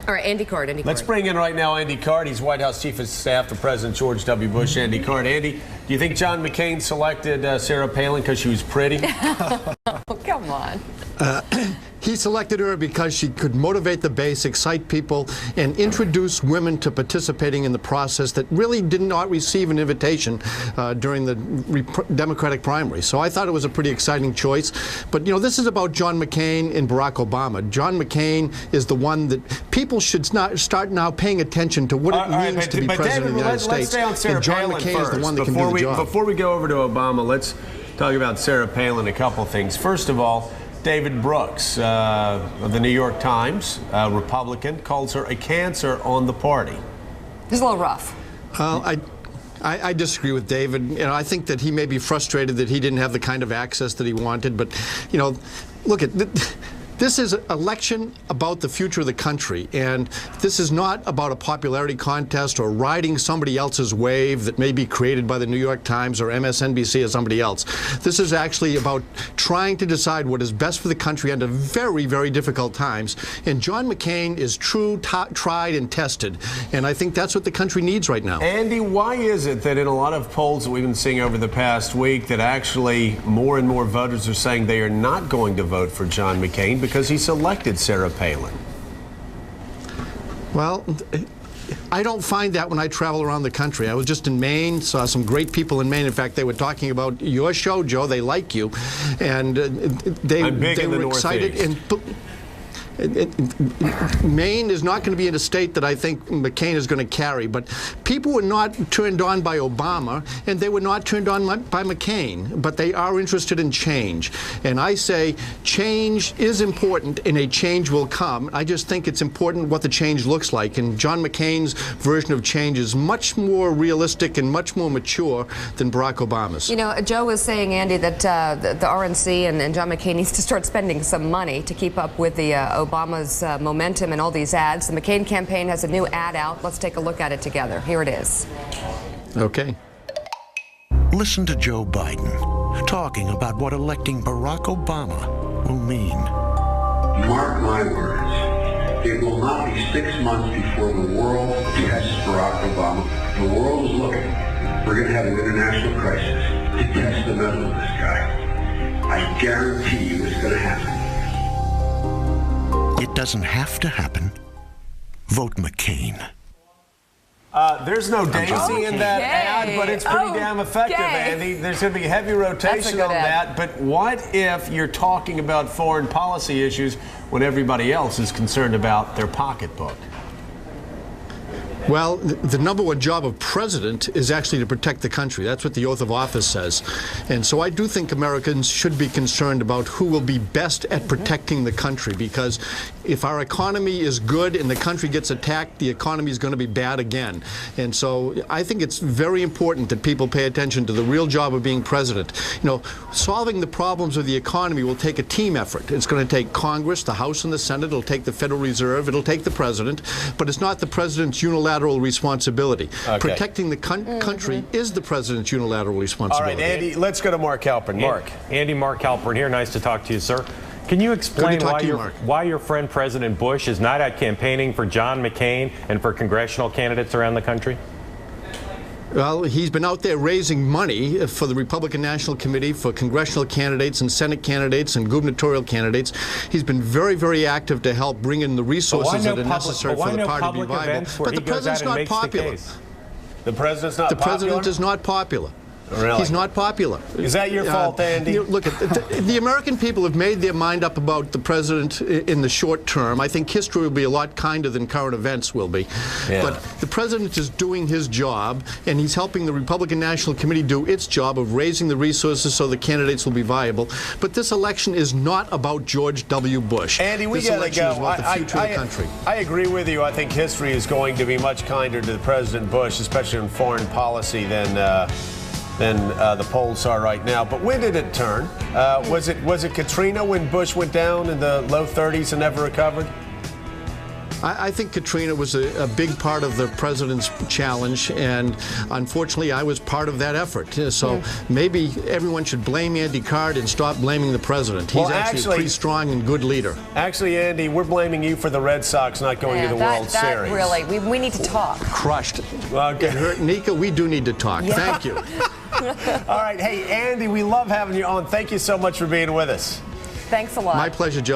All right, Andy Card. Let's bring in right now Andy Card. He's White House Chief of Staff to President George W. Bush. Andy Card. Andy, do you think John McCain selected Sarah Palin because she was pretty? Oh, come on. He selected her because she could motivate the base, excite people, and introduce women to participating in the process that really did not receive an invitation during the Democratic primary. So I thought it was a pretty exciting choice. But, you know, this is about John McCain and Barack Obama. John McCain is the one that people should start now paying attention to what it means to be president of the United States. Let's stay on Sarah and John Palin McCain first. is the one that can do the job. Before we go over to Obama, let's talk about Sarah Palin, a couple things. First of all, David Brooks of the New York Times, Republican, calls her a cancer on the party. This is a little rough. I disagree with David. You know, I think that he may be frustrated that he didn't have the kind of access that he wanted. But, you know, look at this is an election about the future of the country, and this is not about a popularity contest or riding somebody else's wave that may be created by the New York Times or MSNBC or somebody else. This is actually about trying to decide what is best for the country under very, very difficult times. And John McCain is true, tried, and tested. And I think that's what the country needs right now. Andy, why is it that in a lot of polls that we've been seeing over the past week that actually more and more voters are saying they are not going to vote for John McCain because he selected Sarah Palin? Well, I don't find that when I travel around the country. I was just in Maine, saw some great people in Maine. In fact, they were talking about your show, Joe. They like you. And they were excited. And Maine is not going to be in a state that I think McCain is going to carry, but people were not turned on by Obama, and they were not turned on by McCain, but they are interested in change. And I say change is important, and a change will come. I just think it's important what the change looks like, and John McCain's version of change is much more realistic and much more mature than Barack Obama's. You know, Joe was saying, Andy, that the RNC and John McCain needs to start spending some money to keep up with the Obama's momentum and all these ads. The McCain campaign has a new ad out. Let's take a look at it together. Here it is. Okay. Listen to Joe Biden talking about what electing Barack Obama will mean. Mark my words, it will not be 6 months before the world tests Barack Obama. The world is looking. We're going to have an international crisis to test the mettle of this guy. I guarantee you it's going to happen. It doesn't have to happen. Vote McCain. There's no Daisy in that ad, but it's pretty damn effective, Andy. There's going to be heavy rotation on that. But what if you're talking about foreign policy issues when everybody else is concerned about their pocketbook? Well, the number one job of president is actually to protect the country. That's what the oath of office says. And so I do think Americans should be concerned about who will be best at protecting the country, because if our economy is good and the country gets attacked, the economy is going to be bad again. And so I think it's very important that people pay attention to the real job of being president. You know, solving the problems of the economy will take a team effort. It's going to take Congress, the House and the Senate. It'll take the Federal Reserve. It'll take the president. But it's not the president's unilateral responsibility. Okay. Protecting the country is the president's unilateral responsibility. All right, Andy, let's go to Mark Halperin. Mark. Andy, Mark Halperin here. Nice to talk to you, sir. Can you explain why your friend President Bush is not out campaigning for John McCain and for congressional candidates around the country? Well, he's been out there raising money for the Republican National Committee, for congressional candidates and Senate candidates and gubernatorial candidates. He's been very, very active to help bring in the resources that are necessary for the party to be viable. But the president's not popular. The president's not popular? The president is not popular. Really? He's not popular. Is that your fault, Andy? You know, look, the American people have made their mind up about the president in the short term. I think history will be a lot kinder than current events will be. Yeah. But the president is doing his job, and he's helping the Republican National Committee do its job of raising the resources so the candidates will be viable. But this election is not about George W. Bush. Andy, we got to go. Is about the future of the country. I agree with you. I think history is going to be much kinder to President Bush, especially in foreign policy, than the polls are right now. But when did it turn? Was it Katrina when Bush went down in the low 30s and never recovered? I think Katrina was a big part of the president's challenge, and unfortunately, I was part of that effort. So maybe everyone should blame Andy Card and stop blaming the president. He's actually a pretty strong and good leader. Actually, Andy, we're blaming you for the Red Sox not going to the World Series. Really, we need to talk. Crushed. Okay. It hurt. Mika, we do need to talk. Yeah. Thank you. All right. Hey, Andy, we love having you on. Thank you so much for being with us. Thanks a lot. My pleasure, Joe.